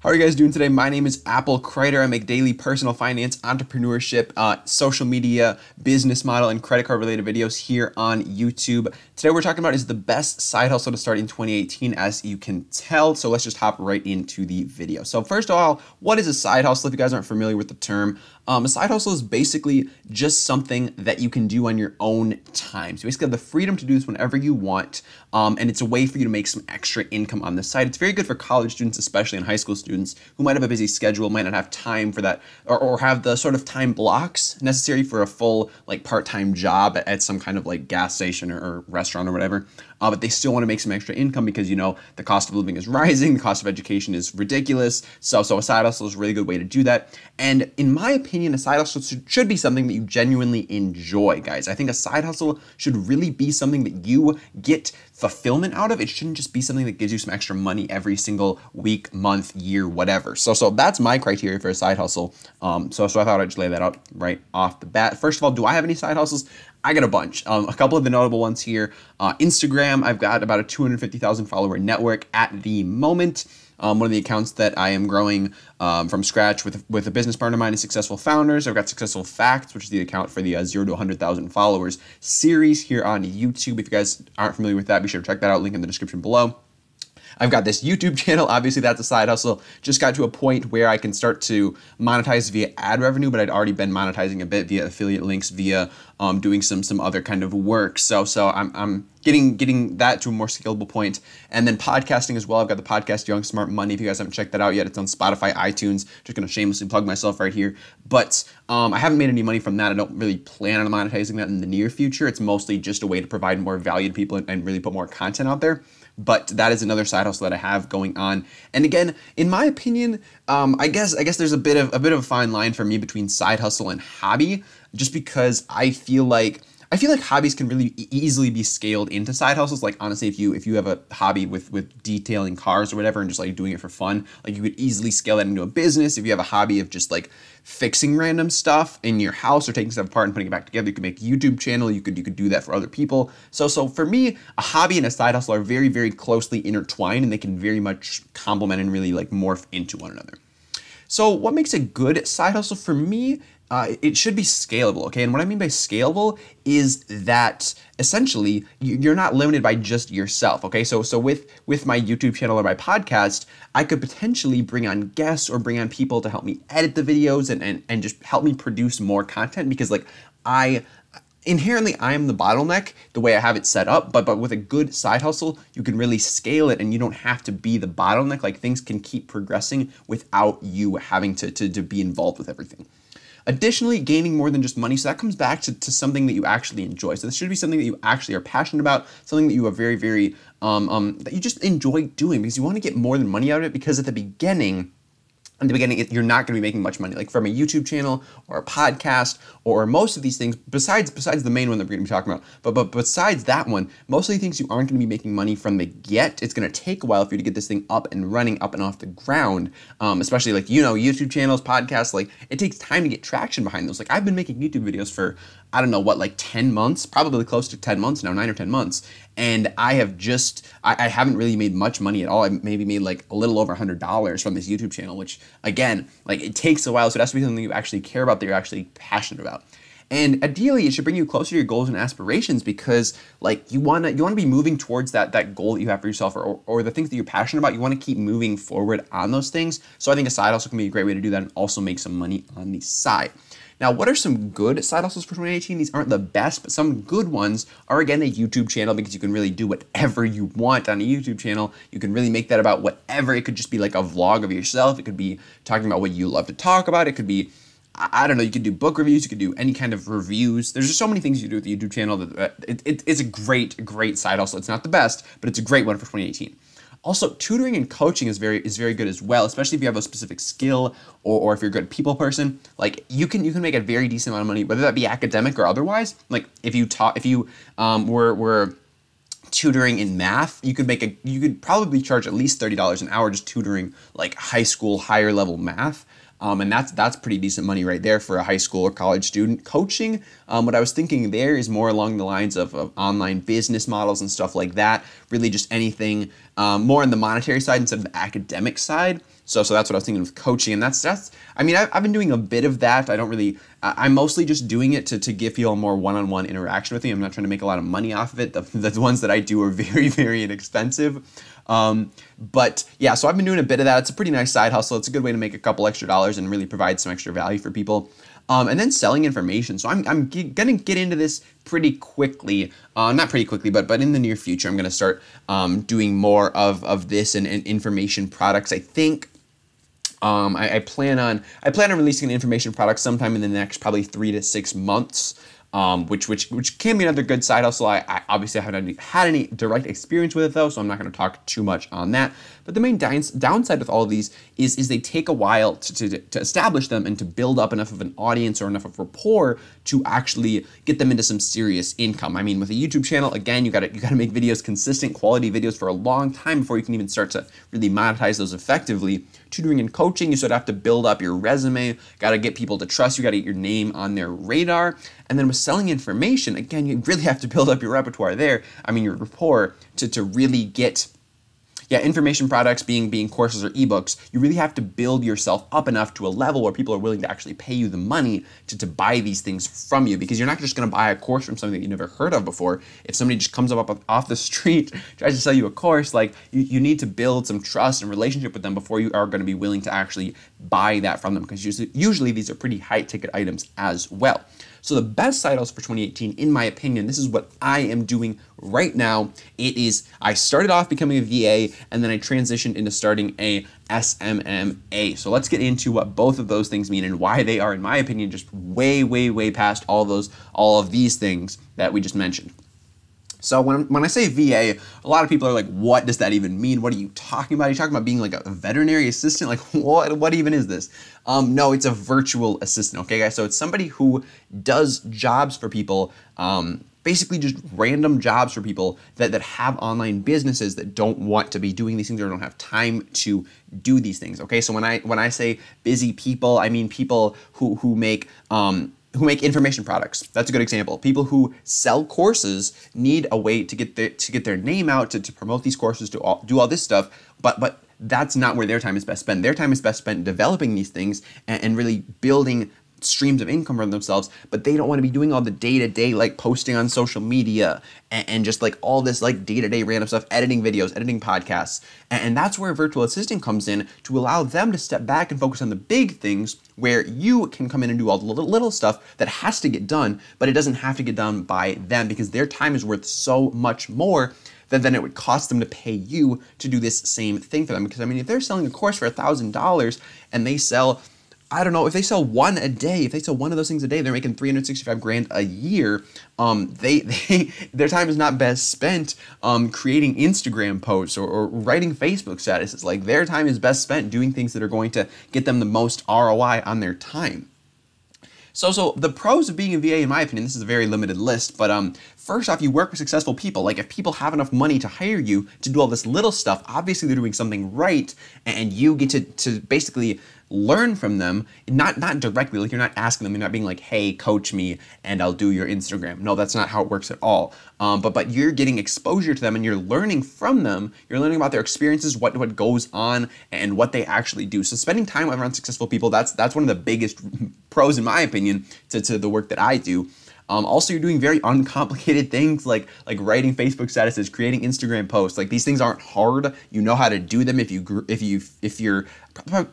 How are you guys doing today? My name is Crider. I make daily personal finance, entrepreneurship, social media, business model, and credit card related videos here on YouTube. Today we're talking about is the best side hustle to start in 2018, as you can tell. So let's just hop right into the video. So first of all, what is a side hustle? If you guys aren't familiar with the term, a side hustle is basically just something that you can do on your own time. So you basically have the freedom to do this whenever you want, and it's a way for you to make some extra income on the side. It's very good for college students, especially in high school students who might have a busy schedule, might not have time for that, or have the sort of time blocks necessary for a full like part-time job at some kind of like gas station or restaurant or whatever. But they still want to make some extra income because, you know, the cost of living is rising, the cost of education is ridiculous. So a side hustle is a really good way to do that. And in my opinion, a side hustle should be something that you genuinely enjoy, guys. I think a side hustle should really be something that you get fulfillment out of. It shouldn't just be something that gives you some extra money every single week, month, year, whatever. So that's my criteria for a side hustle. So I thought I'd just lay that out right off the bat. First of all, do I have any side hustles? I got a bunch. A couple of the notable ones here. Instagram, I've got about a 250,000 follower network at the moment. One of the accounts that I am growing from scratch with a business partner of mine is Successful Founders. I've got Successful Facts, which is the account for the 0 to 100,000 followers series here on YouTube. If you guys aren't familiar with that, be sure to check that out. Link in the description below. I've got this YouTube channel. Obviously, that's a side hustle. Just got to a point where I can start to monetize via ad revenue, but I'd already been monetizing a bit via affiliate links, via doing some other kind of work. So I'm getting that to a more scalable point. And then podcasting as well. I've got the podcast Young Smart Money. If you guys haven't checked that out yet, it's on Spotify, iTunes. Just going to shamelessly plug myself right here. But I haven't made any money from that. I don't really plan on monetizing that in the near future. It's mostly just a way to provide more value to people and really put more content out there. But that is another side hustle that I have going on. And again, in my opinion, I guess there's a bit of a fine line for me between side hustle and hobby, just because I feel like hobbies can really easily be scaled into side hustles. Like honestly, if you have a hobby with detailing cars or whatever and just like doing it for fun, like you could easily scale that into a business. If you have a hobby of just like fixing random stuff in your house or taking stuff apart and putting it back together, you could make a YouTube channel. You could do that for other people. So for me, a hobby and a side hustle are very, very closely intertwined, and they can very much complement and really like morph into one another. So what makes a good side hustle for me? It should be scalable, okay? And what I mean by scalable is that essentially you're not limited by just yourself, okay? So with my YouTube channel or my podcast, I could potentially bring on guests or bring on people to help me edit the videos and just help me produce more content, because like inherently I am the bottleneck the way I have it set up, but with a good side hustle, you can really scale it and you don't have to be the bottleneck. Like things can keep progressing without you having to be involved with everything. Additionally, gaining more than just money. So that comes back to something that you actually enjoy. So this should be something that you actually are passionate about, something that you are very, very, that you just enjoy doing, because you want to get more than money out of it, because at the beginning, you're not going to be making much money, like from a YouTube channel or a podcast or most of these things, besides the main one that we're going to be talking about. But besides that one, most of the things you aren't going to be making money from the get. It's going to take a while for you to get this thing up and running, up and off the ground, especially like, you know, YouTube channels, podcasts, like it takes time to get traction behind those. Like I've been making YouTube videos for, I don't know what, like 10 months, probably close to 10 months now, 9 or 10 months. And I haven't really made much money at all. I maybe made like a little over $100 from this YouTube channel, which again, like it takes a while. So it has to be something you actually care about, that you're actually passionate about. And ideally, it should bring you closer to your goals and aspirations, because like you want to be moving towards that goal that you have for yourself, or the things that you're passionate about. You want to keep moving forward on those things. So I think a side hustle can be a great way to do that and also make some money on the side. Now, what are some good side hustles for 2018? These aren't the best, but some good ones are, again, a YouTube channel, because you can really do whatever you want on a YouTube channel. You can really make that about whatever. It could just be like a vlog of yourself. It could be talking about what you love to talk about. It could be, I don't know, you could do book reviews. You could do any kind of reviews. There's just so many things you do with the YouTube channel that it's a great side hustle. It's not the best, but it's a great one for 2018. Also, tutoring and coaching is very good as well, especially if you have a specific skill or if you're a good people person. Like you can make a very decent amount of money, whether that be academic or otherwise. Like if you were tutoring in math, you could probably charge at least $30 an hour just tutoring like high school higher level math. And that's pretty decent money right there for a high school or college student. Coaching, what I was thinking there is more along the lines of online business models and stuff like that. Really just anything more on the monetary side instead of the academic side. So that's what I was thinking with coaching. And that's I mean, I've been doing a bit of that. I don't really, I'm mostly just doing it to give people more one-on-one interaction with me. I'm not trying to make a lot of money off of it. The ones that I do are very, very inexpensive. But yeah, so I've been doing a bit of that. It's a pretty nice side hustle. It's a good way to make a couple extra dollars and really provide some extra value for people. And then selling information. So I'm gonna get into this pretty quickly. Not pretty quickly, but in the near future, I'm gonna start doing more of this and information products. I think I plan on releasing an information product sometime in the next probably 3 to 6 months. Which can be another good side hustle. I obviously haven't had any direct experience with it though, so I'm not going to talk too much on that. But the main downside with all of these is they take a while to establish them and to build up enough of an audience or enough of rapport to actually get them into some serious income. I mean, with a YouTube channel, again, you got to make videos, consistent quality videos for a long time before you can even start to really monetize those effectively. Tutoring and coaching, you sort of have to build up your resume, got to get people to trust you, got to get your name on their radar. And then with selling information, again, you really have to build up your repertoire there. I mean, your rapport to really get, information products being courses or ebooks. You really have to build yourself up enough to a level where people are willing to actually pay you the money to buy these things from you, because you're not just going to buy a course from something that you never heard of before. If somebody just comes up off the street, tries to sell you a course, like you need to build some trust and relationship with them before you are going to be willing to actually buy that from them, because usually these are pretty high ticket items as well. So the best side hustle for 2018, in my opinion, this is what I am doing right now. It is, I started off becoming a VA and then I transitioned into starting a SMMA. So let's get into what both of those things mean and why they are, in my opinion, just way, way, way past all of these things that we just mentioned. So when I say VA, a lot of people are like, what does that even mean? What are you talking about? Are you talking about being like a veterinary assistant? Like, what even is this? No, it's a virtual assistant, okay, guys? So it's somebody who does jobs for people, basically just random jobs for people that have online businesses that don't want to be doing these things or don't have time to do these things, okay? So when I say busy people, I mean people who make information products. That's a good example. People who sell courses need a way to get their name out, to promote these courses, to do all this stuff, but that's not where their time is best spent. Their time is best spent developing these things and really building streams of income for themselves, but they don't want to be doing all the day-to-day like posting on social media and just like all this like day-to-day random stuff, editing videos, editing podcasts. And that's where a virtual assistant comes in to allow them to step back and focus on the big things, where you can come in and do all the little stuff that has to get done, but it doesn't have to get done by them, because their time is worth so much more than it would cost them to pay you to do this same thing for them. Because I mean, if they're selling a course for $1,000 and they sell, I don't know, if they sell one a day, if they sell one of those things a day, they're making 365 grand a year. Their time is not best spent creating Instagram posts or writing Facebook statuses. Like, their time is best spent doing things that are going to get them the most ROI on their time. So the pros of being a VA, in my opinion, this is a very limited list, but first off, you work with successful people. Like, if people have enough money to hire you to do all this little stuff, obviously they're doing something right, and you get to basically learn from them, not directly, like you're not asking them, you're not being like, hey, coach me and I'll do your Instagram. No, that's not how it works at all. But you're getting exposure to them and you're learning from them. You're learning about their experiences, what goes on, and what they actually do. So spending time around successful people, that's one of the biggest pros, in my opinion, to the work that I do. Also, you're doing very uncomplicated things like writing Facebook statuses, creating Instagram posts. Like, these things aren't hard. You know how to do them. If you're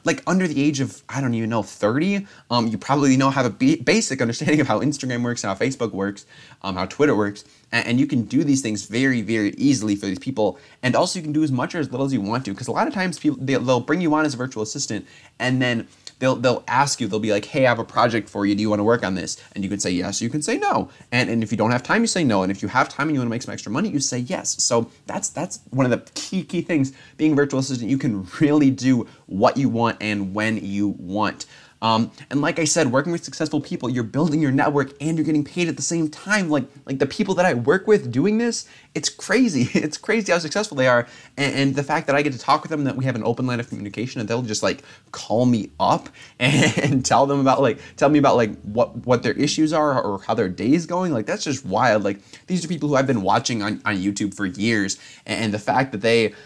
like under the age of, I don't even know, 30, you probably have a basic understanding of how Instagram works, how Facebook works, how Twitter works, and you can do these things very, very easily for these people. And also, you can do as much or as little as you want to, because a lot of times they'll bring you on as a virtual assistant, and then they'll ask you, they'll be like, hey, I have a project for you. Do you want to work on this? And you can say yes, you can say no. And if you don't have time, you say no. And if you have time and you want to make some extra money, you say yes. So that's one of the key things. Being a virtual assistant, you can really do what you want and when you want. And like I said, working with successful people, you're building your network and you're getting paid at the same time. Like the people that I work with doing this, it's crazy. It's crazy how successful they are. And the fact that I get to talk with them, that we have an open line of communication, and they'll just like call me up and tell me about like what their issues are or how their day is going. Like that's just wild. Like these are people who I've been watching on YouTube for years. And the fact that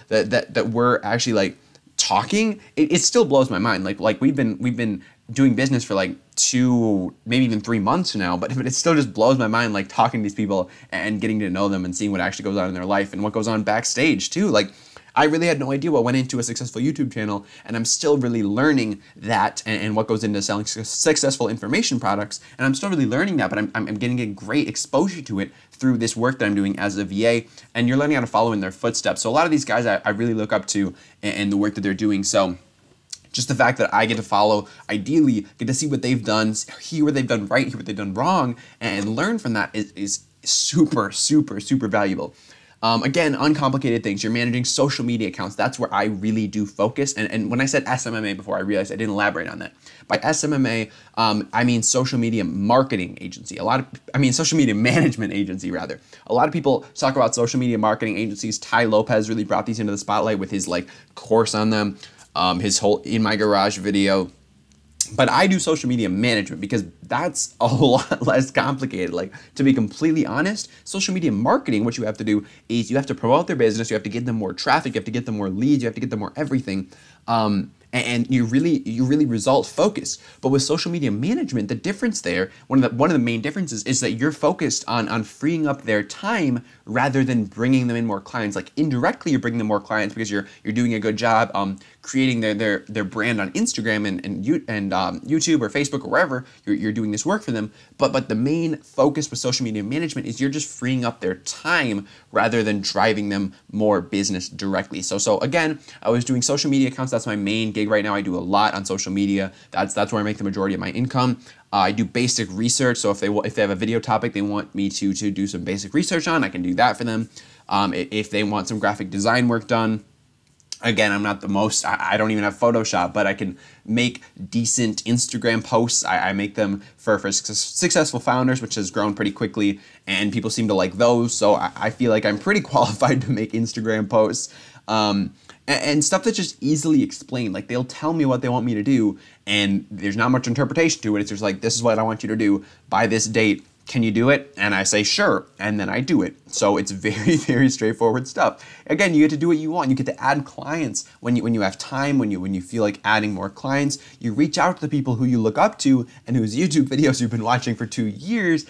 that we're actually like talking, it still blows my mind. Like we've been doing business for like 2, maybe even 3 months now, but it still just blows my mind, like talking to these people and getting to know them and seeing what actually goes on in their life and what goes on backstage too. Like I really had no idea what went into a successful YouTube channel, and I'm still really learning that and what goes into selling successful information products, and I'm still really learning that, but I'm getting a great exposure to it through this work that I'm doing as a VA, and you're learning how to follow in their footsteps. So a lot of these guys I really look up to and the work that they're doing. So just the fact that I get to follow, ideally, get to see what they've done, hear what they've done right, hear what they've done wrong, and learn from that is super, super, super valuable. Again, uncomplicated things. You're managing social media accounts. That's where I really do focus. And when I said SMMA before, I realized I didn't elaborate on that. By SMMA, I mean social media marketing agency. Social media management agency, rather. A lot of people talk about social media marketing agencies. Ty Lopez really brought these into the spotlight with his like course on them. His whole In My Garage video. But I do social media management because that's a whole lot less complicated. Like, to be completely honest, social media marketing, what you have to do is you have to promote their business, you have to get them more traffic, you have to get them more leads, you have to get them more everything. And you really result focused. But with social media management, the difference there, one of the main differences is that you're focused on freeing up their time rather than bringing them in more clients. Like indirectly, you're bringing them more clients because you're doing a good job creating their brand on Instagram and YouTube or Facebook or wherever you're doing this work for them. But the main focus with social media management is you're just freeing up their time rather than driving them more business directly. So again, I was doing social media accounts. That's my main gig right now. I do a lot on social media. That's where I make the majority of my income. I do basic research. So if they have a video topic they want me to do some basic research on, I can do that for them. If they want some graphic design work done, again, I'm not the most, I don't even have Photoshop, but I can make decent Instagram posts. I make them for successful founders, which has grown pretty quickly, and people seem to like those. So I feel like I'm pretty qualified to make Instagram posts. And stuff that's just easily explained. Like they'll tell me what they want me to do, and there's not much interpretation to it. It's just like, this is what I want you to do by this date. Can you do it? And I say, sure. And then I do it. So it's very, very straightforward stuff. Again, you get to do what you want. You get to add clients when you have time, when you feel like adding more clients. You reach out to the people who you look up to and whose YouTube videos you've been watching for 2 years,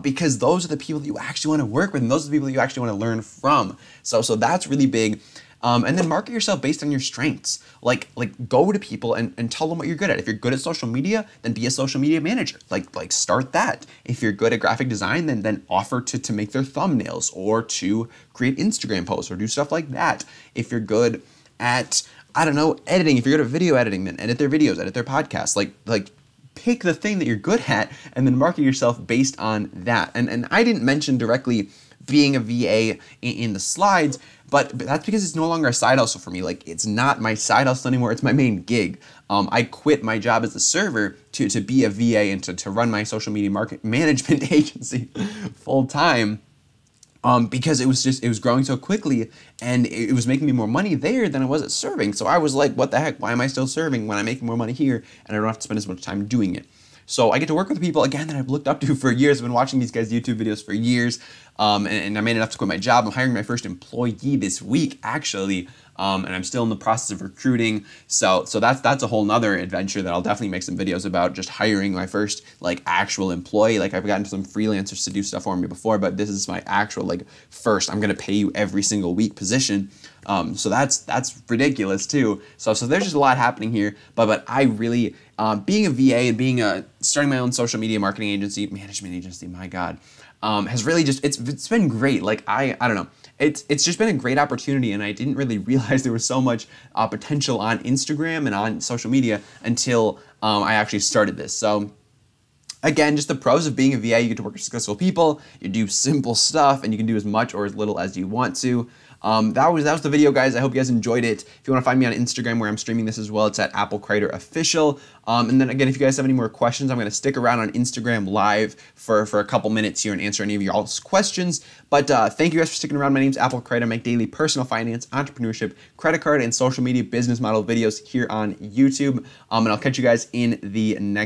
because those are the people that you actually want to work with, and those are the people that you actually want to learn from. So that's really big. And then market yourself based on your strengths. Like go to people and tell them what you're good at. If you're good at social media, then be a social media manager. Like start that. If you're good at graphic design, then offer to make their thumbnails or to create Instagram posts or do stuff like that. If you're good at, I don't know, editing, if you're good at video editing, then edit their videos, edit their podcasts. Like pick the thing that you're good at and then market yourself based on that. And I didn't mention directly being a VA in the slides, but that's because it's no longer a side hustle for me. Like, it's not my side hustle anymore. It's my main gig. I quit my job as a server to be a VA and to run my social media market management agency full time. Because it was growing so quickly and it was making me more money there than it was at serving. So I was like, what the heck? Why am I still serving when I'm making more money here and I don't have to spend as much time doing it? So I get to work with people, again, that I've looked up to for years. I've been watching these guys' YouTube videos for years, and I made enough to quit my job. I'm hiring my first employee this week, actually, and I'm still in the process of recruiting. So that's a whole nother adventure that I'll definitely make some videos about, just hiring my first, like, actual employee. Like, I've gotten some freelancers to do stuff for me before, but this is my actual, like, first, I'm going to pay you every single week position. So that's ridiculous too. So there's just a lot happening here, but I really, being a VA and starting my own social media marketing agency, management agency, my God, has really just, it's been great. Like, I don't know. It's just been a great opportunity, and I didn't really realize there was so much potential on Instagram and on social media until I actually started this. So Again, just the pros of being a VA: you get to work with successful people, you do simple stuff, and you can do as much or as little as you want to. That was the video, guys. I hope you guys enjoyed it. If you want to find me on Instagram, where I'm streaming this as well, it's at Apple Crider Official. And then again, if you guys have any more questions, I'm going to stick around on Instagram Live for a couple minutes here and answer any of y'all's questions. But thank you guys for sticking around. My name's Apple Crider. I make daily personal finance, entrepreneurship, credit card, and social media business model videos here on YouTube. And I'll catch you guys in the next